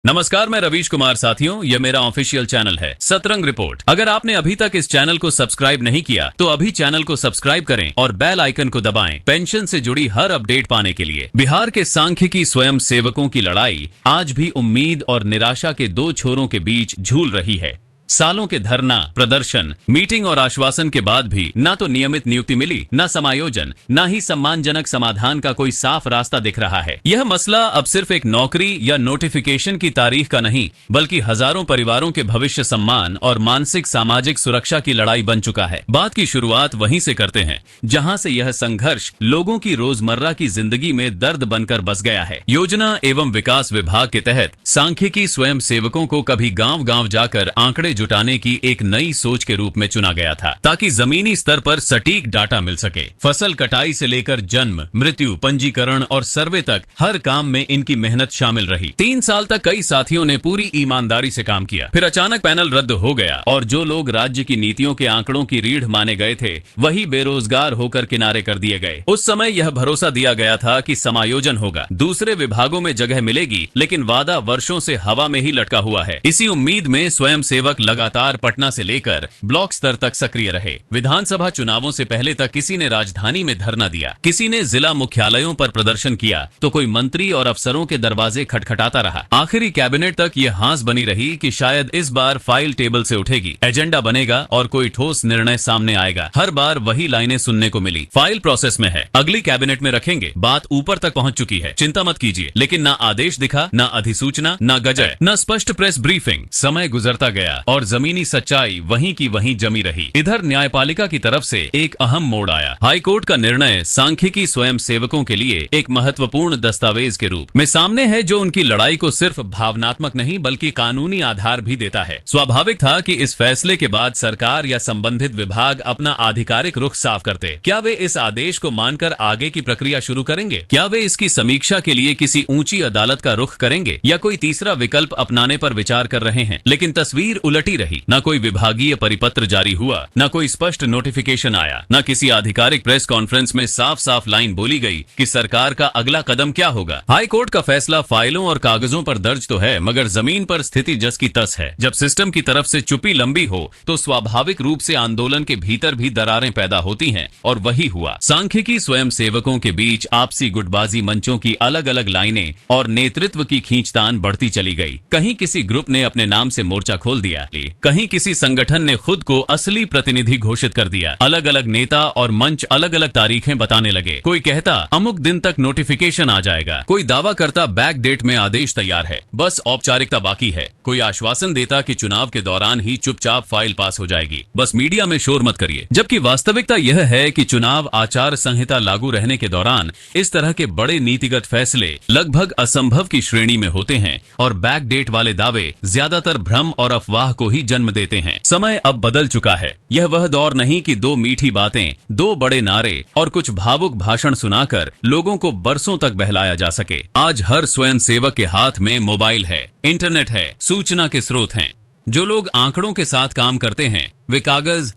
नमस्कार, मैं रवीश कुमार। साथियों, यह मेरा ऑफिशियल चैनल है सतरंग रिपोर्ट। अगर आपने अभी तक इस चैनल को सब्सक्राइब नहीं किया तो अभी चैनल को सब्सक्राइब करें और बेल आइकन को दबाएं पेंशन से जुड़ी हर अपडेट पाने के लिए। बिहार के सांख्यिकी स्वयं सेवकों की लड़ाई आज भी उम्मीद और निराशा के दो छोरों के बीच झूल रही है। सालों के धरना, प्रदर्शन, मीटिंग और आश्वासन के बाद भी ना तो नियमित नियुक्ति मिली, न समायोजन, न ही सम्मानजनक समाधान का कोई साफ रास्ता दिख रहा है। यह मसला अब सिर्फ एक नौकरी या नोटिफिकेशन की तारीख का नहीं, बल्कि हजारों परिवारों के भविष्य, सम्मान और मानसिक सामाजिक सुरक्षा की लड़ाई बन चुका है। बात की शुरुआत वहीं से करते हैं जहां से यह संघर्ष लोगों की रोजमर्रा की जिंदगी में दर्द बनकर बस गया है। योजना एवं विकास विभाग के तहत सांख्यिकी स्वयं सेवकों को कभी गांव-गांव जाकर आंकड़े जुटाने की एक नई सोच के रूप में चुना गया था, ताकि जमीनी स्तर पर सटीक डाटा मिल सके। फसल कटाई से लेकर जन्म, मृत्यु, पंजीकरण और सर्वे तक हर काम में इनकी मेहनत शामिल रही। 3 साल तक कई साथियों ने पूरी ईमानदारी से काम किया। फिर अचानक पैनल रद्द हो गया और जो लोग राज्य की नीतियों के आंकड़ों की रीढ़ माने गए थे, वही बेरोजगार होकर किनारे कर दिए गए। उस समय यह भरोसा दिया गया था कि समायोजन होगा, दूसरे विभागों में जगह मिलेगी, लेकिन वादा वर्षों से हवा में ही लटका हुआ है। इसी उम्मीद में स्वयं सेवक लगातार पटना से लेकर ब्लॉक स्तर तक सक्रिय रहे। विधानसभा चुनावों से पहले तक किसी ने राजधानी में धरना दिया, किसी ने जिला मुख्यालयों पर प्रदर्शन किया, तो कोई मंत्री और अफसरों के दरवाजे खटखटाता रहा। आखिरी कैबिनेट तक ये हांस बनी रही कि शायद इस बार फाइल टेबल से उठेगी, एजेंडा बनेगा और कोई ठोस निर्णय सामने आएगा। हर बार वही लाइनें सुनने को मिली, फाइल प्रोसेस में है, अगली कैबिनेट में रखेंगे, बात ऊपर तक पहुंच चुकी है, चिंता मत कीजिए। लेकिन ना आदेश दिखा, ना अधिसूचना, ना गजट, ना स्पष्ट प्रेस ब्रीफिंग। समय गुजरता गया और जमीनी सच्चाई वहीं की वहीं जमी रही। इधर न्यायपालिका की तरफ से एक अहम मोड़ आया। हाई कोर्ट का निर्णय सांख्यिकी स्वयं सेवकों के लिए एक महत्वपूर्ण दस्तावेज के रूप में सामने है, जो उनकी लड़ाई को सिर्फ भावनात्मक नहीं बल्कि कानूनी आधार भी देता है। स्वाभाविक था कि इस फैसले के बाद सरकार या संबंधित विभाग अपना आधिकारिक रुख साफ करते। क्या वे इस आदेश को मानकर आगे की प्रक्रिया शुरू करेंगे? क्या वे इसकी समीक्षा के लिए किसी ऊंची अदालत का रुख करेंगे या कोई तीसरा विकल्प अपनाने पर विचार कर रहे हैं? लेकिन तस्वीर उलटी रही। न कोई विभागीय परिपत्र जारी हुआ, न कोई स्पष्ट नोटिफिकेशन आया, न किसी आधिकारिक प्रेस कॉन्फ्रेंस में साफ साफ लाइन बोली गई कि सरकार का अगला कदम क्या होगा। हाई कोर्ट का फैसला फाइलों और कागजों पर दर्ज तो है, मगर जमीन पर स्थिति जस की तस है। जब सिस्टम की तरफ से चुप्पी लंबी हो तो स्वाभाविक रूप से आंदोलन के भीतर भी दरारें पैदा होती हैं, और वही हुआ। सांख्यिकी स्वयं सेवकों के बीच आपसी गुटबाजी, मंचों की अलग अलग लाइनें और नेतृत्व की खींचतान बढ़ती चली गई। कहीं किसी ग्रुप ने अपने नाम से मोर्चा खोल दिया, कहीं किसी संगठन ने खुद को असली प्रतिनिधि घोषित कर दिया। अलग अलग नेता और मंच अलग अलग तारीखें बताने लगे। कोई कहता अमुक दिन तक नोटिफिकेशन आ जाएगा, कोई दावा करता बैक डेट में आदेश तैयार है, बस औपचारिकता बाकी है। कोई आश्वासन देता कि चुनाव के दौरान ही चुपचाप फाइल पास हो जाएगी, बस मीडिया में शोर मत करिए। जबकि वास्तविकता यह है कि चुनाव आचार संहिता लागू रहने के दौरान इस तरह के बड़े नीतिगत फैसले लगभग असंभव की श्रेणी में होते हैं, और बैक डेट वाले दावे ज्यादातर भ्रम और अफवाह को ही जन्म देते हैं। समय अब बदल चुका है। यह वह दौर नहीं कि 2 मीठी बातें, 2 बड़े नारे और कुछ भावुक भाषण सुनाकर लोगों को बरसों तक बहलाया जा सके। आज हर स्वयं सेवक के हाथ में मोबाइल है, इंटरनेट है, सूचना के स्रोत हैं। जो लोग आंकड़ों के साथ काम करते हैं, वे कागज,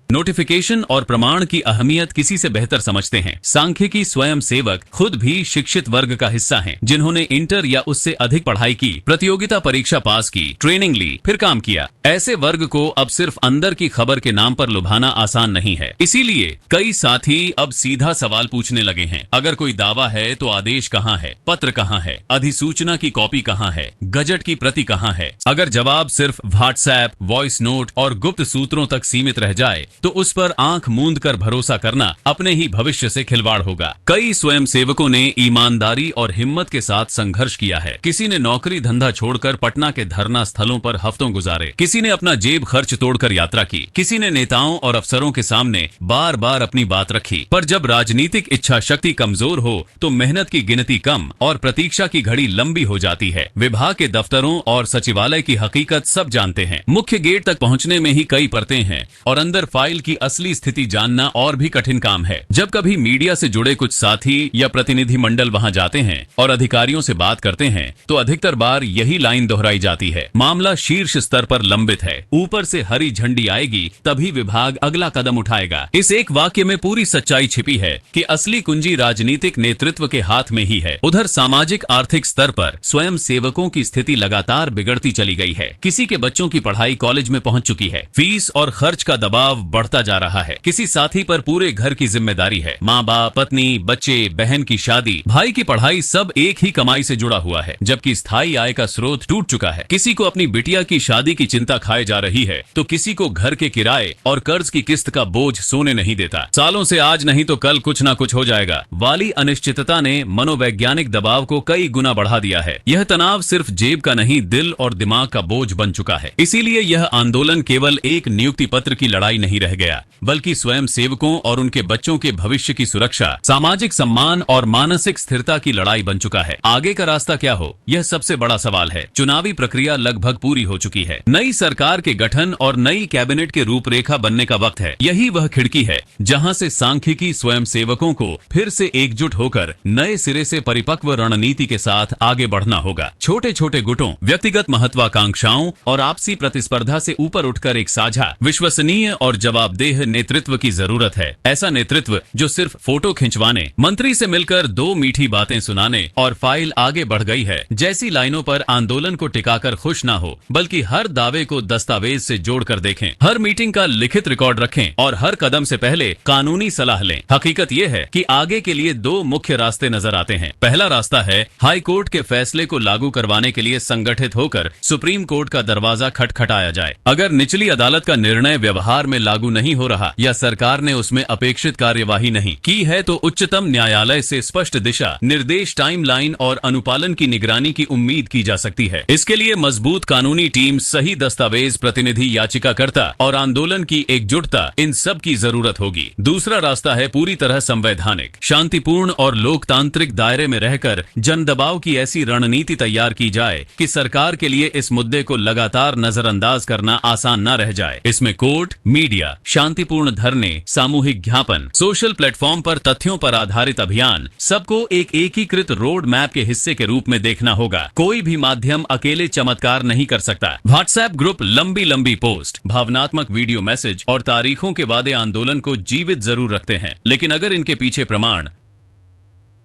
नोटिफिकेशन और प्रमाण की अहमियत किसी से बेहतर समझते हैं। सांख्यिकी स्वयं सेवक खुद भी शिक्षित वर्ग का हिस्सा हैं, जिन्होंने इंटर या उससे अधिक पढ़ाई की, प्रतियोगिता परीक्षा पास की, ट्रेनिंग ली, फिर काम किया। ऐसे वर्ग को अब सिर्फ अंदर की खबर के नाम पर लुभाना आसान नहीं है। इसीलिए कई साथी अब सीधा सवाल पूछने लगे हैं। अगर कोई दावा है तो आदेश कहाँ है, पत्र कहाँ है, अधिसूचना की कॉपी कहाँ है, गजट की प्रति कहाँ है? अगर जवाब सिर्फ व्हाट्सएप, वॉइस नोट और गुप्त सूत्रों तक सीमित रह जाए तो उस पर आंख मूंद कर भरोसा करना अपने ही भविष्य से खिलवाड़ होगा। कई स्वयं सेवकों ने ईमानदारी और हिम्मत के साथ संघर्ष किया है। किसी ने नौकरी धंधा छोड़कर पटना के धरना स्थलों पर हफ्तों गुजारे, किसी ने अपना जेब खर्च तोड़कर यात्रा की, किसी ने नेताओं और अफसरों के सामने बार बार अपनी बात रखी। पर जब राजनीतिक इच्छा शक्ति कमजोर हो तो मेहनत की गिनती कम और प्रतीक्षा की घड़ी लंबी हो जाती है। विभाग के दफ्तरों और सचिवालय की हकीकत सब जानते हैं। मुख्य गेट तक पहुंचने में ही कई परतें हैं और अंदर फाइल फाइल की असली स्थिति जानना और भी कठिन काम है। जब कभी मीडिया से जुड़े कुछ साथी या प्रतिनिधि मंडल वहां जाते हैं और अधिकारियों से बात करते हैं तो अधिकतर बार यही लाइन दोहराई जाती है, मामला शीर्ष स्तर पर लंबित है, ऊपर से हरी झंडी आएगी तभी विभाग अगला कदम उठाएगा। इस एक वाक्य में पूरी सच्चाई छिपी है कि असली कुंजी राजनीतिक नेतृत्व के हाथ में ही है। उधर सामाजिक आर्थिक स्तर पर स्वयं सेवकों की स्थिति लगातार बिगड़ती चली गई है। किसी के बच्चों की पढ़ाई कॉलेज में पहुंच चुकी है, फीस और खर्च का दबाव बढ़ता जा रहा है। किसी साथी पर पूरे घर की जिम्मेदारी है, माँ बाप, पत्नी, बच्चे, बहन की शादी, भाई की पढ़ाई, सब एक ही कमाई से जुड़ा हुआ है, जबकि स्थायी आय का स्रोत टूट चुका है। किसी को अपनी बिटिया की शादी की चिंता खाए जा रही है तो किसी को घर के किराए और कर्ज की किस्त का बोझ सोने नहीं देता। सालों से आज नहीं तो कल कुछ ना कुछ हो जाएगा वाली अनिश्चितता ने मनोवैज्ञानिक दबाव को कई गुना बढ़ा दिया है। यह तनाव सिर्फ जेब का नहीं, दिल और दिमाग का बोझ बन चुका है। इसीलिए यह आंदोलन केवल एक नियुक्ति पत्र की लड़ाई नहीं रह गया, बल्कि स्वयं सेवकों और उनके बच्चों के भविष्य की सुरक्षा, सामाजिक सम्मान और मानसिक स्थिरता की लड़ाई बन चुका है। आगे का रास्ता क्या हो, यह सबसे बड़ा सवाल है। चुनावी प्रक्रिया लगभग पूरी हो चुकी है। नई सरकार के गठन और नई कैबिनेट के रूपरेखा बनने का वक्त है। यही वह खिड़की है जहां से सांख्यिकी स्वयं सेवकों को फिर से एकजुट होकर नए सिरे से परिपक्व रणनीति के साथ आगे बढ़ना होगा। छोटे छोटे गुटों, व्यक्तिगत महत्वाकांक्षाओं और आपसी प्रतिस्पर्धा से ऊपर उठकर एक साझा, विश्वसनीय और जवाबदेह नेतृत्व की जरूरत है। ऐसा नेतृत्व जो सिर्फ फोटो खिंचवाने, मंत्री से मिलकर दो मीठी बातें सुनाने और फाइल आगे बढ़ गई है जैसी लाइनों पर आंदोलन को टिकाकर खुश ना हो, बल्कि हर दावे को दस्तावेज से जोड़कर देखें, हर मीटिंग का लिखित रिकॉर्ड रखें और हर कदम से पहले कानूनी सलाह लें। हकीकत यह है कि आगे के लिए दो मुख्य रास्ते नजर आते हैं। पहला रास्ता है हाई कोर्ट के फैसले को लागू करवाने के लिए संगठित होकर सुप्रीम कोर्ट का दरवाजा खटखटाया जाए। अगर निचली अदालत का निर्णय व्यवहार में लागू नहीं हो रहा या सरकार ने उसमें अपेक्षित कार्यवाही नहीं की है तो उच्चतम न्यायालय से स्पष्ट दिशा निर्देश, टाइमलाइन और अनुपालन की निगरानी की उम्मीद की जा सकती है। इसके लिए मजबूत कानूनी टीम, सही दस्तावेज, प्रतिनिधि, याचिकाकर्ता और आंदोलन की एकजुटता, इन सब की जरूरत होगी। दूसरा रास्ता है पूरी तरह संवैधानिक, शांतिपूर्ण और लोकतांत्रिक दायरे में रहकर जन दबाव की ऐसी रणनीति तैयार की जाए कि सरकार के लिए इस मुद्दे को लगातार नजरअंदाज करना आसान न रह जाए। इसमें कोर्ट, मीडिया, शांतिपूर्ण धरने, सामूहिक ज्ञापन, सोशल प्लेटफॉर्म पर तथ्यों पर आधारित अभियान, सबको एक एकीकृत रोड मैप के हिस्से के रूप में देखना होगा। कोई भी माध्यम अकेले चमत्कार नहीं कर सकता। व्हाट्सएप ग्रुप, लंबी लंबी पोस्ट, भावनात्मक वीडियो मैसेज और तारीखों के वादे आंदोलन को जीवित जरूर रखते हैं, लेकिन अगर इनके पीछे प्रमाण,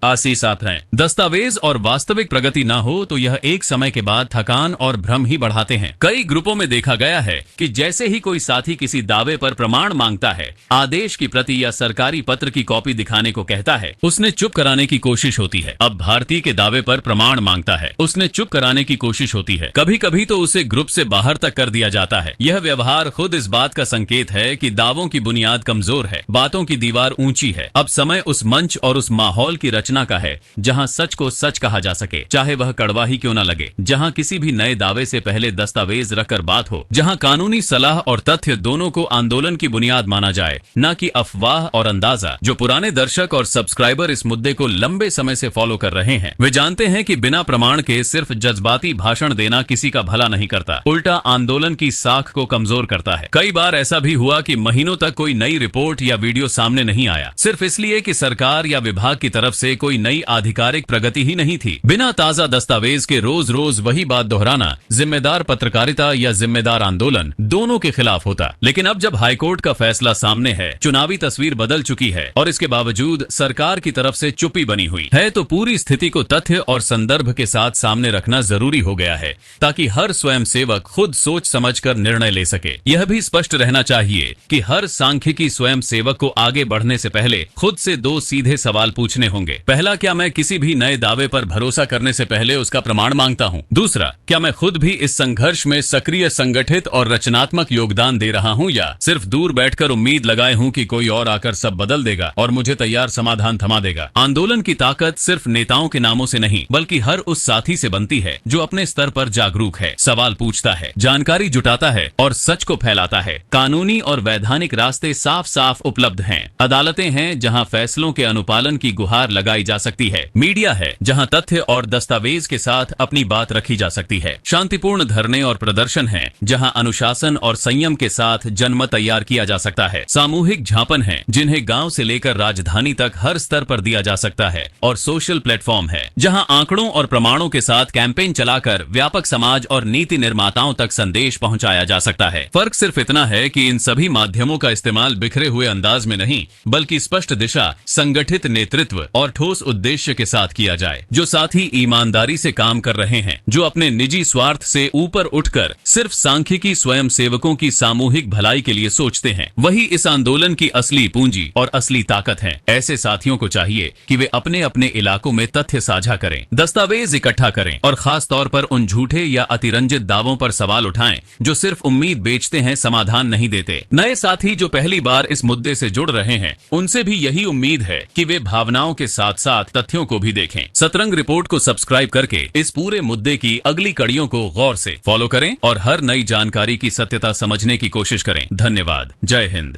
आशीष आप हैं, दस्तावेज और वास्तविक प्रगति ना हो तो यह एक समय के बाद थकान और भ्रम ही बढ़ाते हैं। कई ग्रुपों में देखा गया है कि जैसे ही कोई साथी किसी दावे पर प्रमाण मांगता है, आदेश की प्रति या सरकारी पत्र की कॉपी दिखाने को कहता है, उसने चुप कराने की कोशिश होती है। अब भारतीय के दावे पर प्रमाण मांगता है, उसने चुप कराने की कोशिश होती है। कभी कभी तो उसे ग्रुप से बाहर तक कर दिया जाता है। यह व्यवहार खुद इस बात का संकेत है कि दावों की बुनियाद कमजोर है, बातों की दीवार ऊंची है। अब समय उस मंच और उस माहौल की रचना का है जहां सच को सच कहा जा सके, चाहे वह कड़वा ही क्यों न लगे, जहां किसी भी नए दावे से पहले दस्तावेज रखकर बात हो, जहां कानूनी सलाह और तथ्य दोनों को आंदोलन की बुनियाद माना जाए, न कि अफवाह और अंदाजा। जो पुराने दर्शक और सब्सक्राइबर इस मुद्दे को लंबे समय से फॉलो कर रहे हैं, वे जानते हैं कि बिना प्रमाण के सिर्फ जज्बाती भाषण देना किसी का भला नहीं करता, उल्टा आंदोलन की साख को कमजोर करता है। कई बार ऐसा भी हुआ कि महीनों तक कोई नई रिपोर्ट या वीडियो सामने नहीं आया, सिर्फ इसलिए कि सरकार या विभाग की तरफ से कोई नई आधिकारिक प्रगति ही नहीं थी। बिना ताजा दस्तावेज के रोज रोज वही बात दोहराना जिम्मेदार पत्रकारिता या जिम्मेदार आंदोलन दोनों के खिलाफ होता। लेकिन अब जब हाईकोर्ट का फैसला सामने है, चुनावी तस्वीर बदल चुकी है और इसके बावजूद सरकार की तरफ से चुप्पी बनी हुई है, तो पूरी स्थिति को तथ्य और संदर्भ के साथ सामने रखना जरूरी हो गया है, ताकि हर स्वयं सेवक खुद सोच समझकर निर्णय ले सके। यह भी स्पष्ट रहना चाहिए कि हर सांख्यिकी स्वयं सेवक को आगे बढ़ने से पहले खुद से दो सीधे सवाल पूछने होंगे। पहला, क्या मैं किसी भी नए दावे पर भरोसा करने से पहले उसका प्रमाण मांगता हूं? दूसरा, क्या मैं खुद भी इस संघर्ष में सक्रिय, संगठित और रचनात्मक योगदान दे रहा हूं, या सिर्फ दूर बैठकर उम्मीद लगाए हूं कि कोई और आकर सब बदल देगा और मुझे तैयार समाधान थमा देगा? आंदोलन की ताकत सिर्फ नेताओं के नामों से नहीं, बल्कि हर उस साथी से बनती है जो अपने स्तर पर जागरूक है, सवाल पूछता है, जानकारी जुटाता है और सच को फैलाता है। कानूनी और वैधानिक रास्ते साफ साफ उपलब्ध हैं। अदालतें हैं जहां फैसलों के अनुपालन की गुहार लगा लगाई जा सकती है। मीडिया है जहां तथ्य और दस्तावेज के साथ अपनी बात रखी जा सकती है। शांतिपूर्ण धरने और प्रदर्शन है जहां अनुशासन और संयम के साथ जनमत तैयार किया जा सकता है। सामूहिक झापन है जिन्हें गांव से लेकर राजधानी तक हर स्तर पर दिया जा सकता है। और सोशल प्लेटफॉर्म है जहां आंकड़ों और प्रमाणों के साथ कैंपेन चलाकर व्यापक समाज और नीति निर्माताओं तक संदेश पहुंचाया जा सकता है। फर्क सिर्फ इतना है कि इन सभी माध्यमों का इस्तेमाल बिखरे हुए अंदाज में नहीं, बल्कि स्पष्ट दिशा, संगठित नेतृत्व और ठोस उद्देश्य के साथ किया जाए, जो साथ ही ईमानदारी से काम कर रहे हैं, जो अपने निजी स्वार्थ से ऊपर उठकर सिर्फ सांख्यिकी स्वयं सेवकों की सामूहिक भलाई के लिए सोचते हैं। वही इस आंदोलन की असली पूंजी और असली ताकत है। ऐसे साथियों को चाहिए कि वे अपने अपने इलाकों में तथ्य साझा करें, दस्तावेज इकट्ठा करें और खास तौर पर उन झूठे या अतिरंजित दावों पर सवाल उठाएं जो सिर्फ उम्मीद बेचते हैं, समाधान नहीं देते। नए साथी जो पहली बार इस मुद्दे से जुड़ रहे हैं, उनसे भी यही उम्मीद है कि वे भावनाओं के साथ साथ तथ्यों को भी देखें। सतरंग रिपोर्ट को सब्सक्राइब करके इस पूरे मुद्दे की अगली कड़ियों को गौर से फॉलो करें और हर नई जानकारी की सत्यता समझने की कोशिश करें। धन्यवाद। जय हिंद।